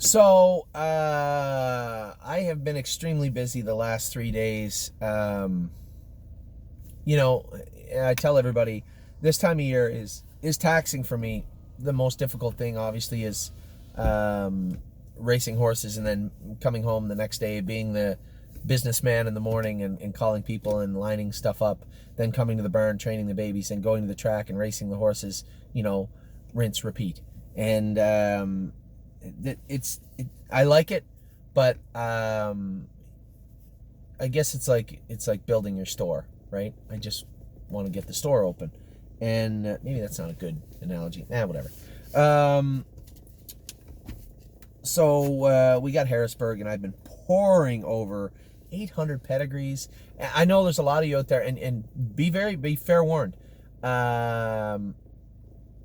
So, I have been extremely busy the last 3 days. You know, I tell everybody this time of year is taxing for me. The most difficult thing, obviously, is racing horses and then coming home the next day, being the businessman in the morning and calling people and lining stuff up, then coming to the barn, training the babies, and going to the track and racing the horses. Rinse, repeat, and I like it, but I guess it's like building your store, right? I just want to get the store open, and maybe that's not a good analogy. Whatever. So we got Harrisburg, and I've been poring over 800 pedigrees. I know there's a lot of you out there, and be fair warned.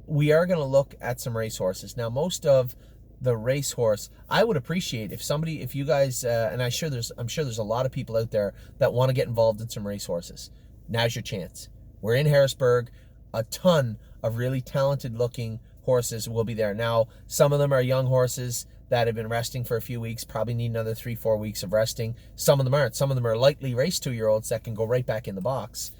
We are going to look at some racehorses. Now, most of the racehorse, I would appreciate if you guys, and I'm sure there's a lot of people out there that want to get involved in some racehorses. Now's your chance. We're in Harrisburg. A ton of really talented looking horses will be there. Now, some of them are young horses that have been resting for a few weeks, probably need another 3-4 weeks of resting. Some of them aren't. Some of them are lightly raced 2-year-olds that can go right back in the box.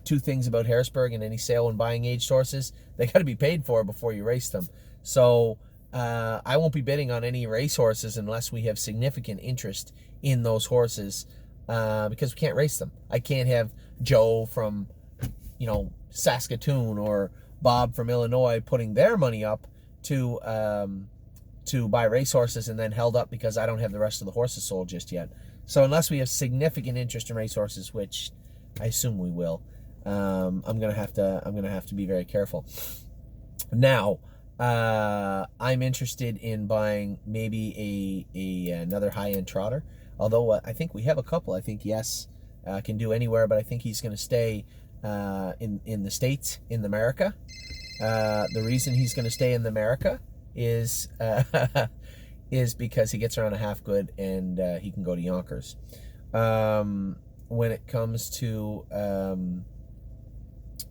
Two things about Harrisburg and any sale and buying aged horses: they got to be paid for before you race them. So I won't be bidding on any race horses unless we have significant interest in those horses, because we can't race them. I can't have Joe from, Saskatoon or Bob from Illinois putting their money up to buy racehorses and then held up because I don't have the rest of the horses sold just yet. So unless we have significant interest in racehorses, which I assume we will, I'm gonna have to be very careful. Now, I'm interested in buying maybe another high-end trotter. Although I think we have a couple. I think Yes can do anywhere, but I think he's going to stay in the States, in America. The reason he's going to stay in America is because he gets around a half good, and he can go to Yonkers. When it comes to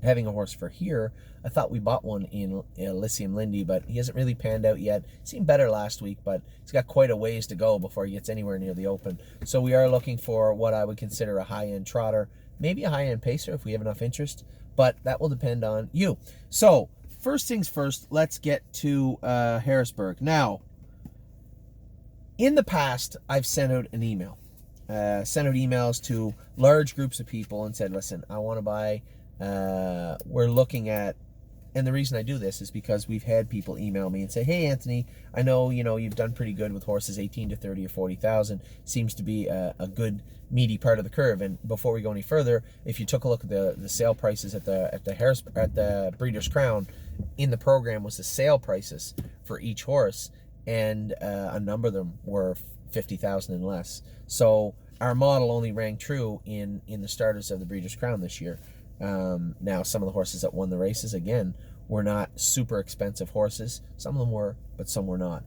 having a horse for here, I thought we bought one in Elysium Lindy, but he hasn't really panned out yet. Seemed better last week, but he's got quite a ways to go before he gets anywhere near the open. So we are looking for what I would consider a high-end trotter, maybe a high-end pacer if we have enough interest, but that will depend on you. So first things first, let's get to Harrisburg. Now, in the past, I've sent out an email. Sent out emails to large groups of people and said, listen, I want to buy, we're looking at, and the reason I do this is because we've had people email me and say, hey, Anthony, I know, you've done pretty good with horses 18 to 30 or 40,000. Seems to be a good meaty part of the curve. And before we go any further, if you took a look at the sale prices at the Breeders' Crown, in the program was the sale prices for each horse, and a number of them were 50,000 and less. So our model only rang true in the starters of the Breeders' Crown this year. Now, some of the horses that won the races, again, were not super expensive horses. Some of them were, but some were not.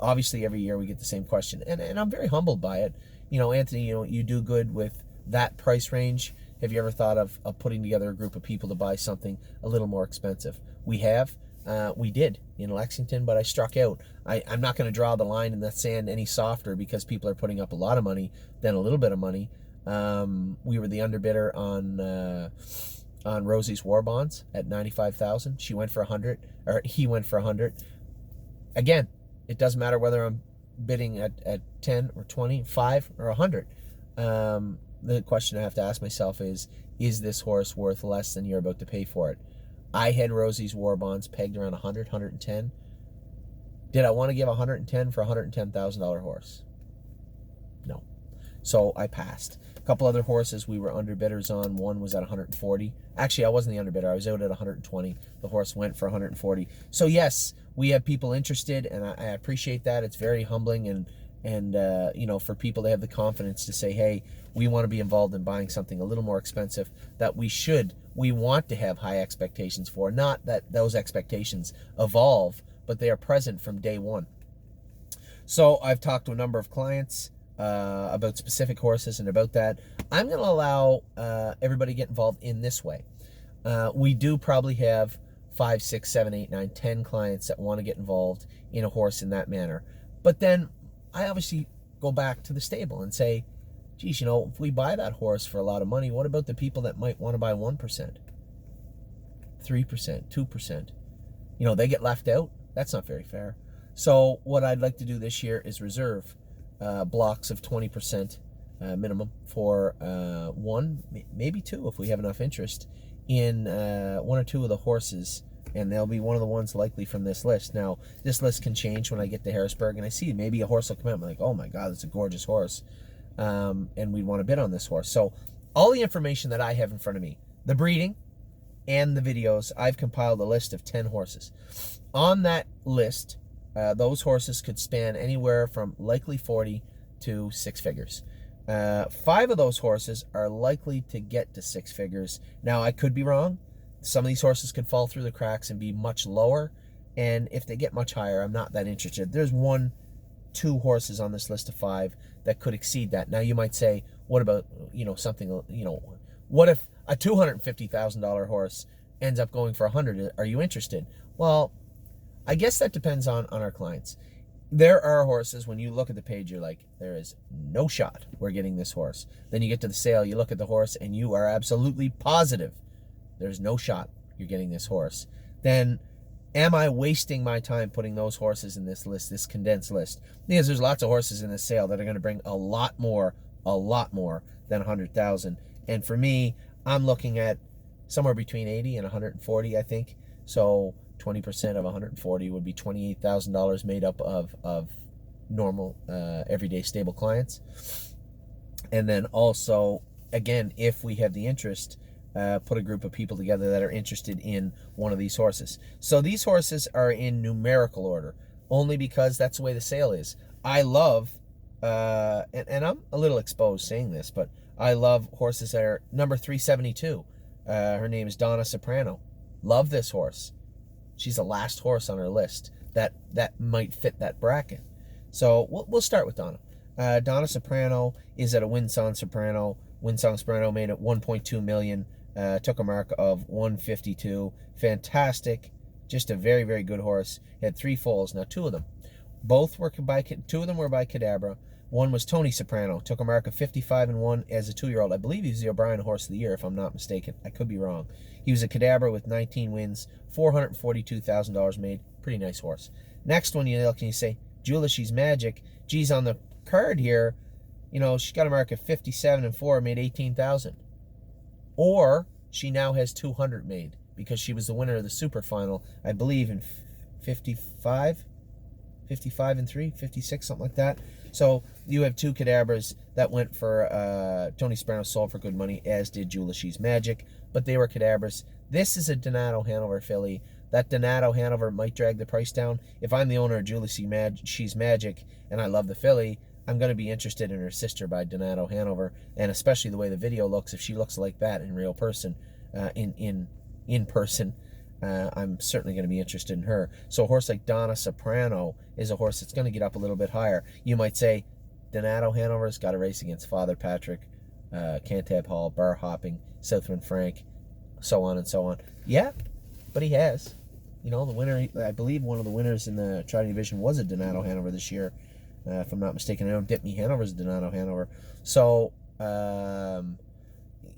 Obviously, every year we get the same question, and I'm very humbled by it. Anthony, you do good with that price range. Have you ever thought of putting together a group of people to buy something a little more expensive? We have. We did in Lexington, but I struck out. I'm not going to draw the line in the sand any softer because people are putting up a lot of money than a little bit of money. We were the underbidder on Rosie's War Bonds at 95,000. She went for 100, or he went for 100. Again, it doesn't matter whether I'm bidding at 10 or 20, 5 or 100. The question I have to ask myself is this horse worth less than you're about to pay for it? I had Rosie's War Bonds pegged around 100, 110. Did I want to give 110 for a $110,000 horse? No. So I passed. A couple other horses we were underbidders on. One was at 140. Actually, I wasn't the underbidder. I was out at 120. The horse went for 140. So yes, we have people interested, and I appreciate that. It's very humbling, and for people to have the confidence to say, hey, we want to be involved in buying something a little more expensive that we want to have high expectations for. Not that those expectations evolve, but they are present from day one. So I've talked to a number of clients about specific horses and about that. I'm going to allow everybody to get involved in this way. We do probably have 5, 6, 7, 8, 9, 10 clients that want to get involved in a horse in that manner. But then I obviously go back to the stable and say, geez, you know, if we buy that horse for a lot of money, what about the people that might want to buy 1%, 3%, 2%? You know, they get left out. That's not very fair. So what I'd like to do this year is reserve blocks of 20% minimum for one, maybe two, if we have enough interest in one or two of the horses, and they'll be one of the ones likely from this list. Now, this list can change when I get to Harrisburg and I see maybe a horse will come out and I'm like, oh my God, it's a gorgeous horse, and we'd want to bid on this horse. So all the information that I have in front of me, the breeding and the videos, I've compiled a list of 10 horses. On that list, those horses could span anywhere from likely 40 to 6 figures. 5 of those horses are likely to get to 6 figures. Now, I could be wrong. Some of these horses could fall through the cracks and be much lower. And if they get much higher, I'm not that interested. There's 1, 2 horses on this list of 5 that could exceed that. Now, you might say, what about, you know, something, you know, what if a $250,000 horse ends up going for 100? Are you interested? Well, I guess that depends on our clients. There are horses, when you look at the page, you're like, there is no shot we're getting this horse. Then you get to the sale, you look at the horse, and you are absolutely positive there's no shot you're getting this horse. Then am I wasting my time putting those horses in this list, this condensed list? Because there's lots of horses in this sale that are going to bring a lot more than 100,000. And for me, I'm looking at somewhere between 80 and 140, I think. So 20% of 140 would be $28,000 made up of normal, everyday stable clients. And then also, again, if we have the interest, put a group of people together that are interested in one of these horses. So these horses are in numerical order, only because that's the way the sale is. I love, and I'm a little exposed saying this, but I love horses that are number 372. Her name is Donna Soprano. Love this horse. She's the last horse on our list that might fit that bracket. So we'll start with Donna. Donna Soprano is at a Winsong Soprano. Winsong Soprano made it 1.2 million. Took a mark of 152. Fantastic. Just a very, very good horse. Had 3 foals. Now, 2 of them. Two of them were by Cadabra. One was Tony Soprano. Took a mark of 55-1 as a 2-year-old. I believe he was the O'Brien Horse of the Year, if I'm not mistaken. I could be wrong. He was a Cadabra with 19 wins, $442,000 made. Pretty nice horse. Next one, you look and you say, Jula, she's magic. Geez, on the card here, you know, she got a mark of 57-4, made 18,000. Or she now has 200 made because she was the winner of the super final, I believe, in 55-3, 56, something like that. So you have 2 Cadabras that went for, Tony Soprano sold for good money, as did Jula She's Magic, but they were Cadabras. This is a Donato Hanover filly. That Donato Hanover might drag the price down. If I'm the owner of Jula She's Magic and I love the filly, I'm going to be interested in her sister by Donato Hanover, and especially the way the video looks. If she looks like that in real person, in person, I'm certainly going to be interested in her. So a horse like Donna Soprano is a horse that's going to get up a little bit higher. You might say, Donato Hanover's got a race against Father Patrick, Cantab Hall, Bar Hopping, Southwind Frank, so on and so on. Yeah, but he has. You know, the winner, I believe one of the winners in the Trotting Division was a Donato Hanover this year. If I'm not mistaken. I know Dip Me Hanover's Donato Hanover. So,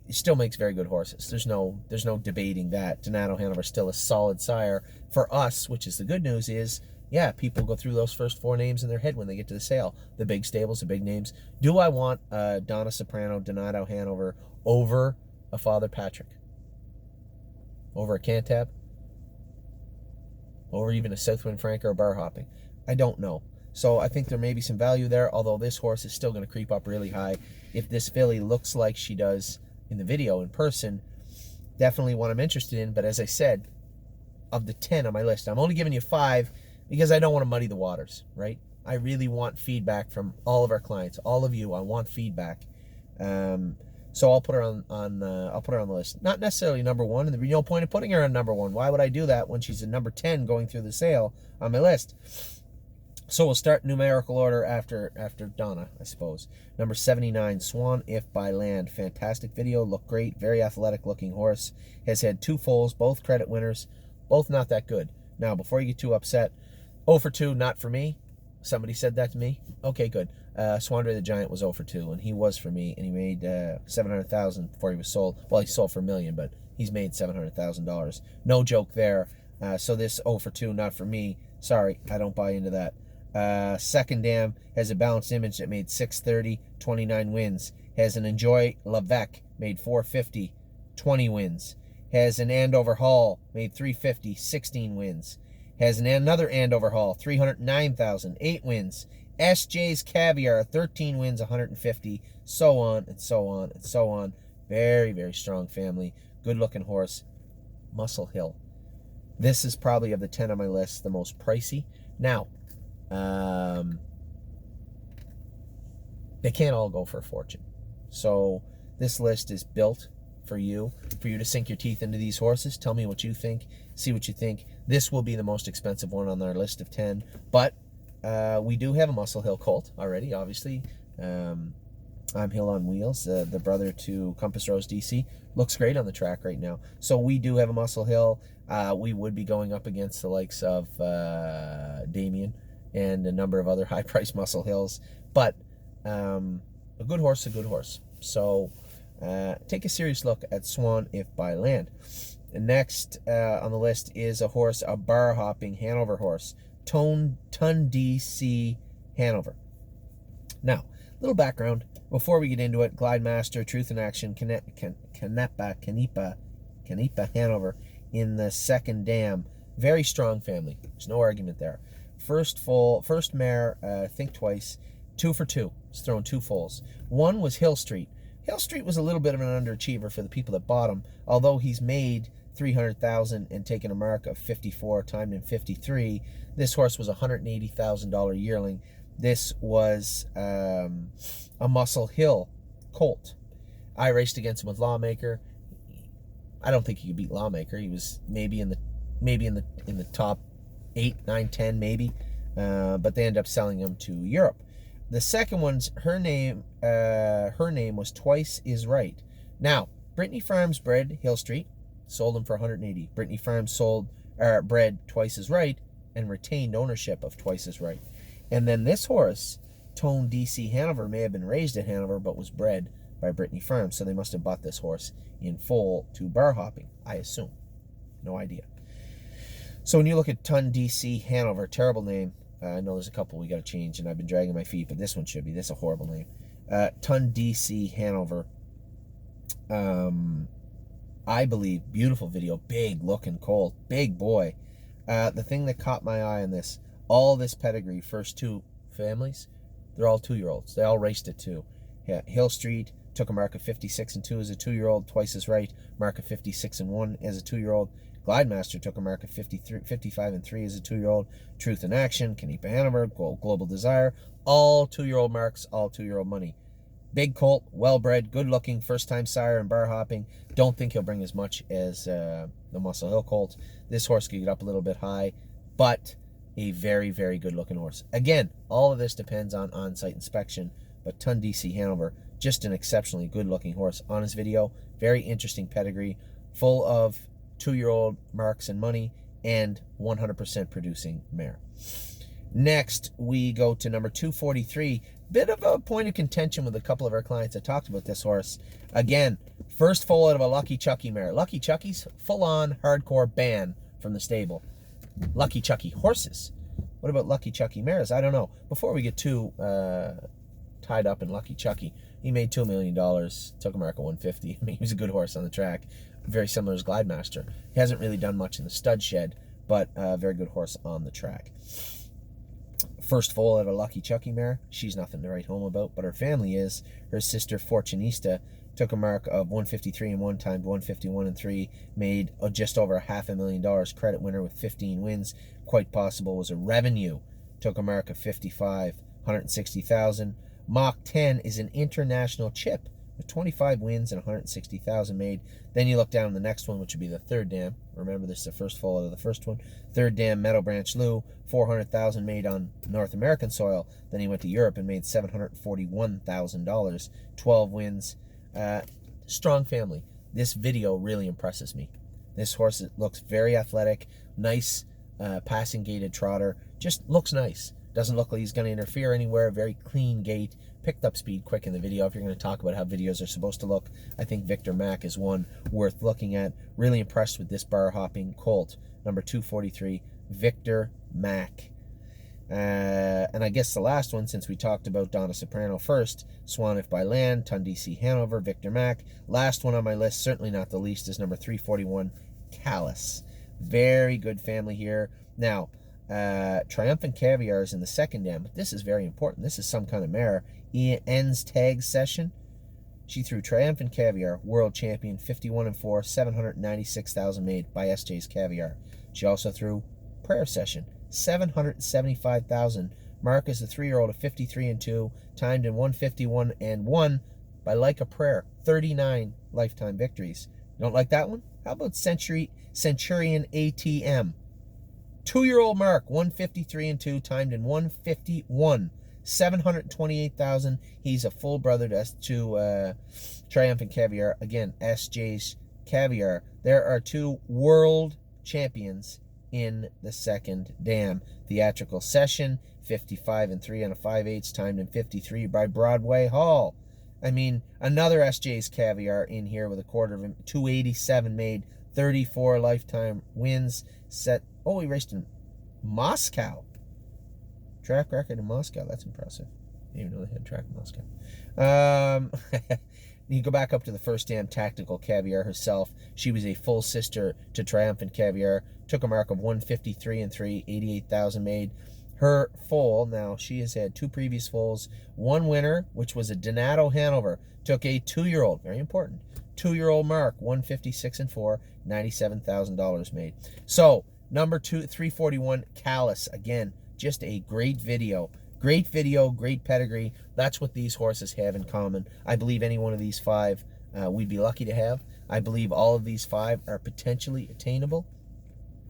he still makes very good horses. There's no debating that. Donato Hanover's still a solid sire. For us, which is the good news, is, yeah, people go through those first 4 names in their head when they get to the sale. The big stables, the big names. Do I want Donna Soprano, Donato Hanover over a Father Patrick? Over a Cantab? Over even a Southwind Frank or a Bar Hopping? I don't know. So I think there may be some value there, although this horse is still going to creep up really high. If this filly looks like she does in the video in person, definitely one I'm interested in. But as I said, of the 10 on my list, I'm only giving you 5 because I don't want to muddy the waters, right? I really want feedback from all of our clients, all of you. I want feedback. So I'll put her on the list. Not necessarily number 1, and there's no point in putting her on number 1. Why would I do that when she's a number 10 going through the sale on my list? So we'll start numerical order after Donna, I suppose. Number 79, Swan If by Land. Fantastic video, looked great, very athletic looking horse. Has had 2 foals, both credit winners. Both not that good. Now, before you get too upset, 0 for 2, not for me. Somebody said that to me. Okay, good. Swandre the Giant was 0 for 2, and he was for me, and he made $700,000 before he was sold. Well, he sold for $1 million, but he's made $700,000. No joke there. So this 0 for 2, not for me. Sorry, I don't buy into that. Second Dam has a balanced image that made 630, 29 wins. Has an Enjoy Levesque, made 450, 20 wins. Has an Andover Hall, made 350, 16 wins. Has another Andover Hall, 309,000, 8 wins. SJ's Caviar, 13 wins, 150, so on and so on and so on. Very, very strong family. Good-looking horse. Muscle Hill. This is probably, of the 10 on my list, the most pricey. Now, they can't all go for a fortune. So this list is built for you to sink your teeth into these horses. Tell me what you think. See what you think. This will be the most expensive one on our list of 10. But we do have a Muscle Hill colt already, obviously. I'm Hill on Wheels, the brother to Compass Rose DC. Looks great on the track right now. So we do have a Muscle Hill. We would be going up against the likes of Damien and a number of other high-priced Muscle Hills. But a good horse, a good horse. So take a serious look at Swan if by land. Next on the list is a horse, a bar-hopping Hanover horse, Ton DC Hanover. Now, little background before we get into it. Glide Master, Truth in Action, Canepa Hanover in the second dam. Very strong family. There's no argument there. First mare, Think Twice, 2 for 2. It's thrown 2 foals. One was Hill Street. Hill Street was a little bit of an underachiever for the people that bought him, although he's made $300,000 and taken a mark of 54, timed in 53. This horse was a $180,000 yearling. This was a Muscle Hill colt. I raced against him with Lawmaker. I don't think he could beat Lawmaker. He was maybe in the top 8, 9, 10 maybe, but they ended up selling him to Europe. The second one's her name was Twice Is Right. Now, Brittany Farms bred Hill Street, sold him for 180. Brittany Farms bred Twice Is Right and retained ownership of Twice Is Right. And then this horse, Tone DC Hanover, may have been raised at Hanover but was bred by Brittany Farms, so they must have bought this horse in full to bar hopping, I assume. No idea. So when you look at Ton DC Hanover, terrible name. I know there's a couple we got to change, and I've been dragging my feet, but this one should be. This is a horrible name. Ton DC Hanover. I believe, beautiful video, big looking colt, big boy. The thing that caught my eye on this, all this pedigree, first 2 families, they're all 2-year-olds. They all raced at 2. Yeah, Hill Street took a mark of 56 and 2 as a 2-year-old. Twice As Right, mark of 56 and 1 as a 2-year-old. Glide Master took a mark of 55 and 3 as a 2-year-old. Truth in Action, Canepa Hanover, Global Desire, all 2-year-old marks, all 2-year-old money. Big colt, well-bred, good-looking, first-time sire and bar hopping. Don't think he'll bring as much as the Muscle Hill colt. This horse could get up a little bit high, but a very, very good-looking horse. Again, all of this depends on on-site inspection, but Ton DC Hanover, just an exceptionally good-looking horse on his video. Very interesting pedigree, full of 2-year-old marks and money, and 100% producing mare. Next, we go to number 243. Bit of a point of contention with a couple of our clients that talked about this horse. Again, first foal out of a Lucky Chucky mare. Lucky Chucky's full-on hardcore ban from the stable. Lucky Chucky horses. What about Lucky Chucky mares? I don't know. Before we get too tied up in Lucky Chucky, he made $2 million, took a mark of 150. I mean, he was a good horse on the track, very similar as Glide Master. He hasn't really done much in the stud shed, but a very good horse on the track. First foal out of Lucky Chucky mare. She's nothing to write home about, but her family is. Her sister Fortunista took a mark of 153 and 1, timed 151 and 3, made just over $500,000, credit winner with 15 wins. Quite possible was a revenue. Took a mark of 55, 160,000. Mach 10 is an international chip with 25 wins and 160,000 made. Then you look down the next one, which would be the third dam. Remember, this is the first foal out of the first one. Third dam, Meadow Branch Lou, 400,000 made on North American soil. Then he went to Europe and made $741,000, 12 wins. Strong family. This video really impresses me. This horse looks very athletic, nice passing gaited trotter, just looks nice. Doesn't look like he's going to interfere anywhere, very clean gait, picked up speed quick in the video. If you're going to talk about how videos are supposed to look, I think Victor Mack is one worth looking at. Really impressed with this bar hopping colt, number 243, Victor Mack. And I guess the last one, since we talked about Donna Soprano first, Swan If by Land, Tundisi Hanover, Victor Mack. Last one on my list, certainly not the least, is number 341, Callus. Very good family here. Now, Triumphant Caviar is in the second dam, but this is very important. This is some kind of mare. Ends tag session. She threw Triumphant Caviar, world champion, 51-4, 796,000 made by SJ's Caviar. She also threw Prayer Session, 775,000. Mark is the 3-year-old of 53-2, timed in 151 and won by Like a Prayer, 39 lifetime victories. You don't like that one? How about Centurion ATM? 2-year-old Mark, 153-2, timed in 151, 728,000. He's a full brother to Triumphant Caviar. Again, SJ's Caviar. There are 2 world champions in the second dam. Theatrical Session, 55-3 on a 5/8, timed in 53 by Broadway Hall. I mean, another SJ's Caviar in here with a quarter of him, 287 made, 34 lifetime wins. Set. Oh, he raced in Moscow. Track record in Moscow. That's impressive. I didn't even know they had track in Moscow. You go back up to the first dam, Tactical Caviar herself. She was a full sister to Triumphant Caviar. Took a mark of 153-3, 88,000 made. Her foal, now she has had 2 previous foals. One winner, which was a Donato Hanover, took a 2-year-old, very important, 2-year-old Mark, 156-4, $97,000 made. So, number 341, Callus. Again, just a great video. Great video, great pedigree. That's what these horses have in common. I believe any one of these 5 we'd be lucky to have. I believe all of these 5 are potentially attainable.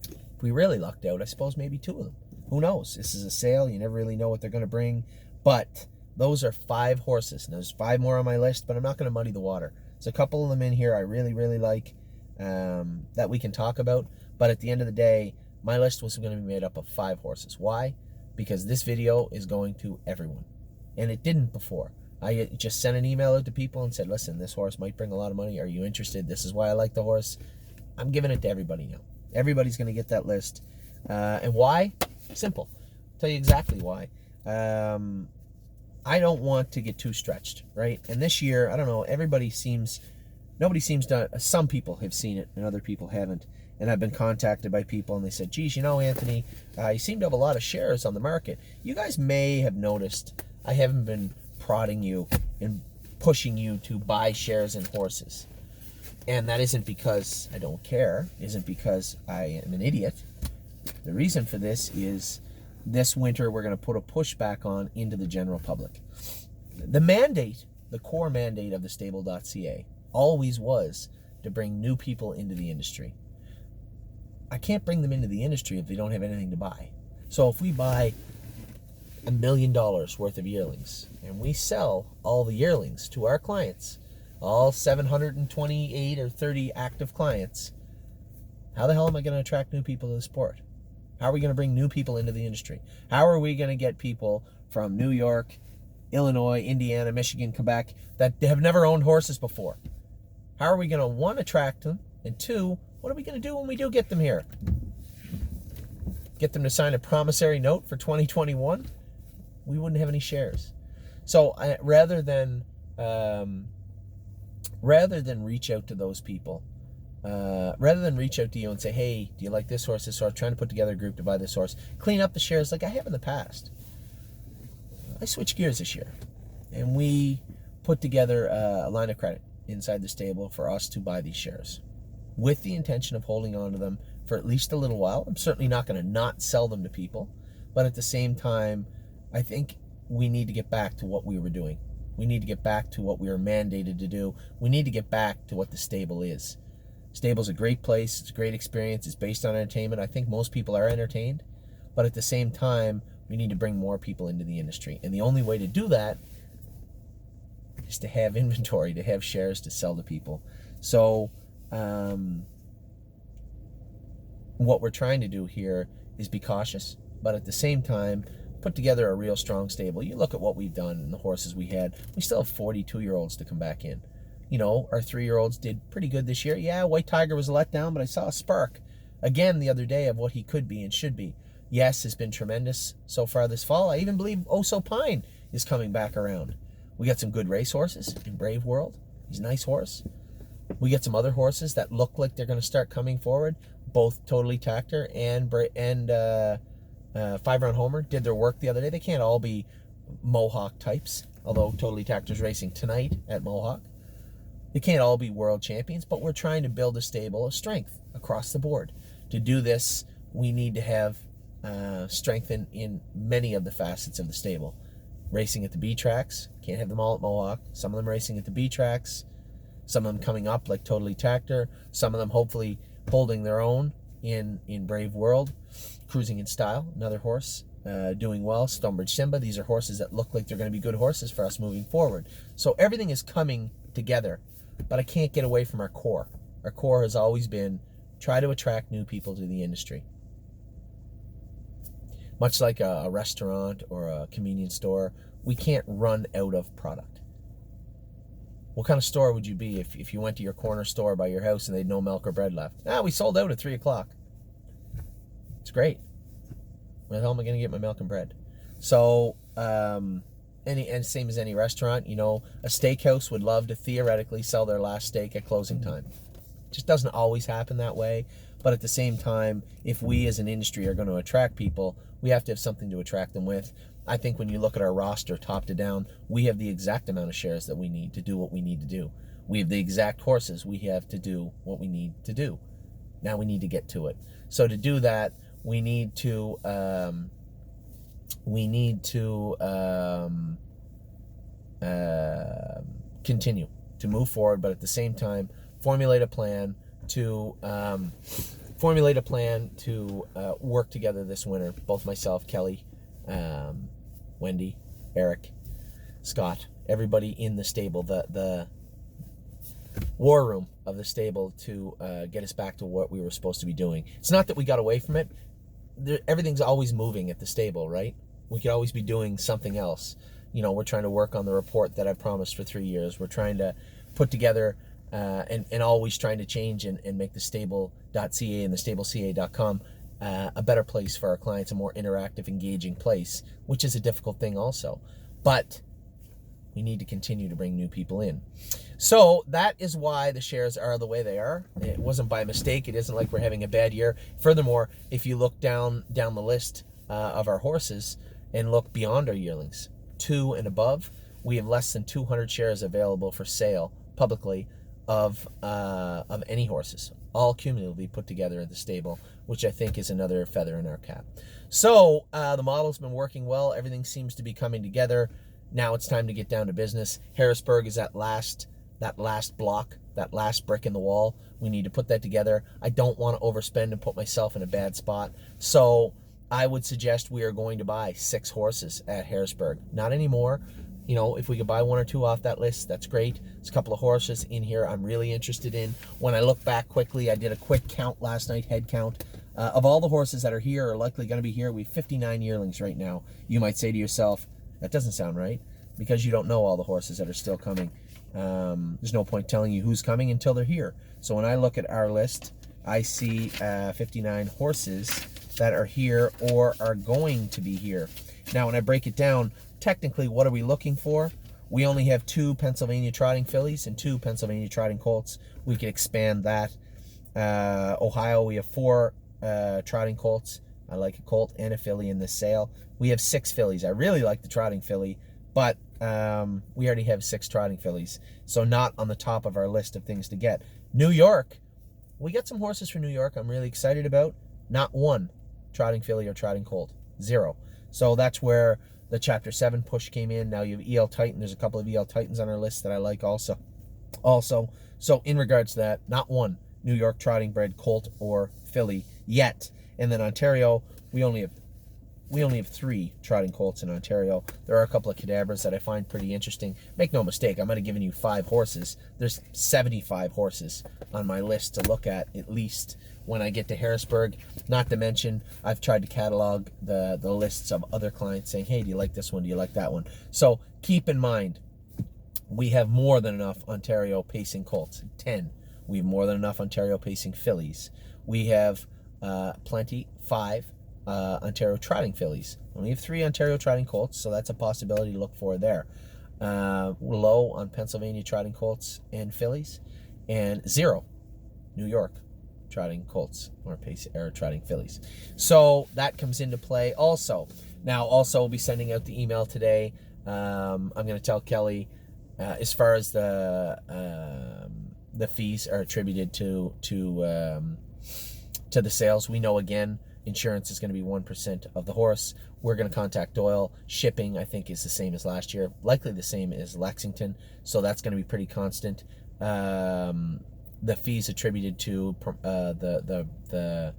If we really lucked out, I suppose maybe 2 of them. Who knows? This is a sale. You never really know what they're going to bring. But those are 5 horses. And there's 5 more on my list, but I'm not going to muddy the water. There's a couple of them in here I really, really like that we can talk about. But at the end of the day, my list was going to be made up of 5 horses. Why? Because this video is going to everyone. And it didn't before. I just sent an email out to people and said, listen, this horse might bring a lot of money. Are you interested? This is why I like the horse. I'm giving it to everybody now. Everybody's going to get that list. And why? Simple. I'll tell you exactly why. I don't want to get too stretched, right? And this year, I don't know, nobody seems to, some people have seen it and other people haven't. And I've been contacted by people and they said, geez, you know, Anthony, you seem to have a lot of shares on the market. You guys may have noticed I haven't been prodding you and pushing you to buy shares in horses. And that isn't because I don't care, isn't because I am an idiot. The reason for this is this winter we're going to put a pushback on into the general public. The mandate, the core mandate of the stable.ca always was to bring new people into the industry. I can't bring them into the industry if they don't have anything to buy. So if we buy $1 million worth of yearlings and we sell all the yearlings to our clients, all 728 or 30 active clients, how the hell am I going to attract new people to the sport? How are we going to bring new people into the industry? How are we going to get people from New York, Illinois, Indiana, Michigan, Quebec that have never owned horses before? How are we going to, 1, attract them, and 2, what are we going to do when we do get them here? Get them to sign a promissory note for 2021? We wouldn't have any shares. So rather than reach out to those people, rather than reach out to you and say, hey, do you like this horse, this horse, trying to put together a group to buy this horse, clean up the shares like I have in the past. I switched gears this year, and we put together a line of credit inside the stable for us to buy these shares with the intention of holding on to them for at least a little while. I'm certainly not going to not sell them to people, but at the same time, I think we need to get back to what we were doing. We need to get back to what we were mandated to do. We need to get back to what the stable is. Stable's a great place. It's a great experience. It's based on entertainment. I think most people are entertained, but at the same time, we need to bring more people into the industry. And the only way to do that is to have inventory, to have shares to sell to people. So what we're trying to do here is be cautious, but at the same time, put together a real strong stable. You look at what we've done and the horses we had. We still have 42-year-olds to come back in. You know, our 3-year-olds did pretty good this year. Yeah, White Tiger was a letdown, but I saw a spark again the other day of what he could be and should be. Yes, has been tremendous so far this fall. I even believe Oso Pine is coming back around. We got some good race horses in Brave World. He's a nice horse. We get some other horses that look like they're going to start coming forward. Both Totally Tactor and 5 Round Homer did their work the other day. They can't all be Mohawk types, although Totally Tactor's racing tonight at Mohawk. They can't all be world champions, but we're trying to build a stable of strength across the board. To do this, we need to have strength in many of the facets of the stable. Racing at the B tracks, can't have them all at Mohawk. Some of them racing at the B tracks, some of them coming up like Totally Tactor, some of them hopefully holding their own in Brave World. Cruising in Style, another horse doing well. Stonebridge Simba, these are horses that look like they're going to be good horses for us moving forward. So everything is coming together, but I can't get away from our core. Our core has always been try to attract new people to the industry. Much like a restaurant or a convenience store, we can't run out of product. What kind of store would you be if you went to your corner store by your house and they had no milk or bread left? We sold out at 3 o'clock. It's great. Where the hell am I going to get my milk and bread? So, and same as any restaurant, you know, a steakhouse would love to theoretically sell their last steak at closing time. It just doesn't always happen that way. But at the same time, if we as an industry are going to attract people, we have to have something to attract them with. I think when you look at our roster top to down, we have the exact amount of shares that we need to do what we need to do. We have the exact horses we have to do what we need to do. Now we need to get to it. So to do that, we need to continue to move forward, but at the same time, formulate a plan to work together this winter. Both myself, Kelly, Wendy, Eric, Scott, everybody in the stable, the war room of the stable to get us back to what we were supposed to be doing. It's not that we got away from it. Everything's always moving at the stable, right? We could always be doing something else. You know, we're trying to work on the report that I promised for 3 years. We're trying to put together and always trying to change and make the stable.ca and the stableca.com a better place for our clients, a more interactive, engaging place, which is a difficult thing also. But we need to continue to bring new people in. So that is why the shares are the way they are. It wasn't by mistake. It isn't like we're having a bad year. Furthermore, if you look down the list of our horses and look beyond our yearlings, 2 and above, we have less than 200 shares available for sale publicly of any horses, all cumulatively put together at the stable, which I think is another feather in our cap. So the model's been working well. Everything seems to be coming together. Now it's time to get down to business. Harrisburg is that last block, that last brick in the wall. We need to put that together. I don't want to overspend and put myself in a bad spot. So I would suggest we are going to buy 6 horses at Harrisburg. Not anymore. You know, if we could buy 1 or 2 off that list, that's great. There's a couple of horses in here I'm really interested in. When I look back quickly, I did a quick count last night, head count. Of all the horses that are here or likely going to be here, we have 59 yearlings right now. You might say to yourself, that doesn't sound right, because you don't know all the horses that are still coming. There's no point telling you who's coming until they're here. So when I look at our list, I see 59 horses that are here or are going to be here. Now, when I break it down, technically, what are we looking for? We only have 2 Pennsylvania trotting fillies and 2 Pennsylvania trotting colts. We could expand that. Ohio, we have 4 trotting colts. I like a colt and a filly in this sale. We have 6 fillies. I really like the trotting filly, but we already have 6 trotting fillies, so not on the top of our list of things to get. New York, we got some horses for New York I'm really excited about. Not 1 trotting filly or trotting colt. 0. So that's where the Chapter 7 push came in. Now you have EL Titan. There's a couple of EL Titans on our list that I like also. So in regards to that, not 1 New York trotting bred colt or filly yet. And then Ontario, we only have we only have 3 trotting colts in Ontario. There are a couple of cadabras that I find pretty interesting. Make no mistake, I might have given you 5 horses. There's 75 horses on my list to look at least when I get to Harrisburg. Not to mention, I've tried to catalog the lists of other clients saying, hey, do you like this one? Do you like that one? So keep in mind, we have more than enough Ontario pacing colts, 10. We have more than enough Ontario pacing fillies. We have plenty, 5 Ontario trotting fillies. We have 3 Ontario trotting colts, so that's a possibility to look for there. Low on Pennsylvania trotting colts and fillies, and 0 New York trotting colts or trotting fillies. So that comes into play also. Now, also, we'll be sending out the email today. I'm going to tell Kelly as far as the fees are attributed to the sales. We know, again, insurance is going to be 1% of the horse. We're going to contact Doyle. Shipping, I think, is the same as last year, likely the same as Lexington, so that's going to be pretty constant. The fees attributed to the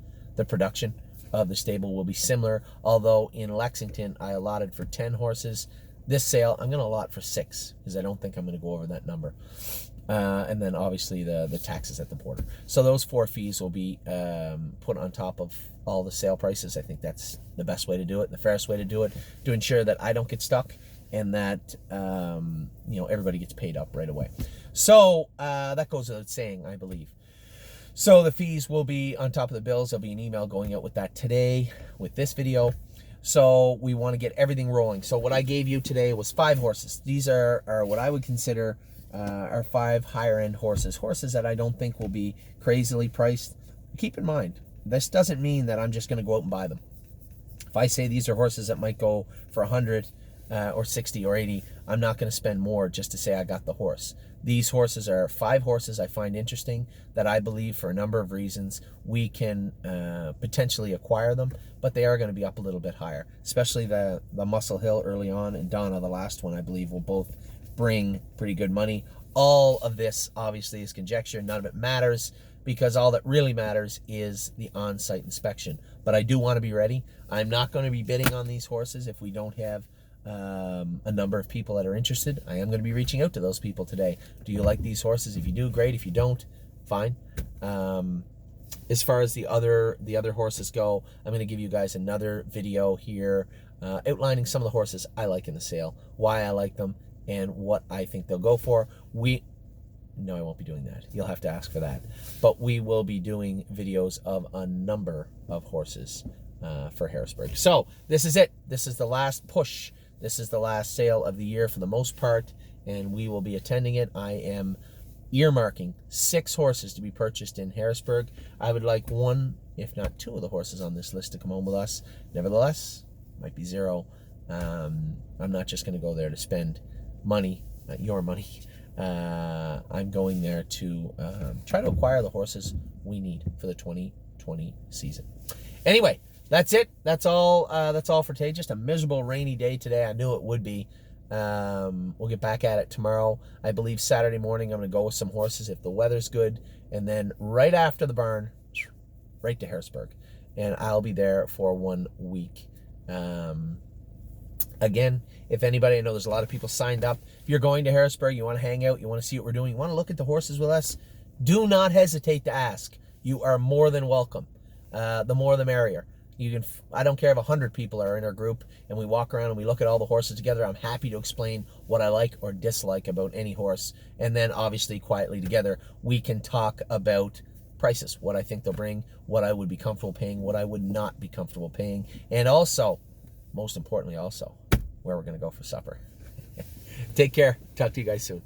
production of the stable will be similar, although in Lexington I allotted for 10 horses. This sale I'm going to allot for 6 because I don't think I'm going to go over that number. And then obviously the taxes at the border. So those 4 fees will be put on top of all the sale prices. I think that's the best way to do it, the fairest way to do it, to ensure that I don't get stuck and that everybody gets paid up right away. So that goes without saying, I believe. So the fees will be on top of the bills. There'll be an email going out with that today with this video. So we want to get everything rolling. So what I gave you today was 5 horses. These are what I would consider are 5 higher end horses that I don't think will be crazily priced. Keep in mind, this doesn't mean that I'm just going to go out and buy them. If I say these are horses that might go for 100 or 60 or 80, I'm not going to spend more just to say I got the horse. These horses are 5 horses I find interesting that I believe for a number of reasons we can potentially acquire them, but they are going to be up a little bit higher, especially the Muscle Hill early on and Donna, the last one, I believe will both bring pretty good money. All of this obviously is conjecture. None of it matters because all that really matters is the on-site inspection. But I do want to be ready. I'm not going to be bidding on these horses if we don't have a number of people that are interested. I am going to be reaching out to those people today. Do you like these horses? If you do, great. If you don't, fine. As far as the other horses go, I'm going to give you guys another video here outlining some of the horses I like in the sale, why I like them, and what I think they'll go for. No, I won't be doing that. You'll have to ask for that. But we will be doing videos of a number of horses for Harrisburg. So this is it. This is the last push. This is the last sale of the year for the most part, and we will be attending it. I am earmarking 6 horses to be purchased in Harrisburg. I would like 1, if not 2 of the horses on this list to come home with us. Nevertheless, might be 0. I'm not just going to go there to spend money, your money. I'm going there to try to acquire the horses we need for the 2020 season. Anyway, that's it. That's all for today. Just a miserable rainy day today. I knew it would be. We'll get back at it tomorrow. I believe Saturday morning I'm going to go with some horses if the weather's good. And then right after the barn, right to Harrisburg. And I'll be there for 1 week. Again, if anybody, I know there's a lot of people signed up. If you're going to Harrisburg, you want to hang out, you want to see what we're doing, you want to look at the horses with us, do not hesitate to ask. You are more than welcome. The more the merrier. I don't care if 100 people are in our group and we walk around and we look at all the horses together. I'm happy to explain what I like or dislike about any horse. And then obviously quietly together, we can talk about prices, what I think they'll bring, what I would be comfortable paying, what I would not be comfortable paying. And also, most importantly also, where we're going to go for supper. Take care. Talk to you guys soon.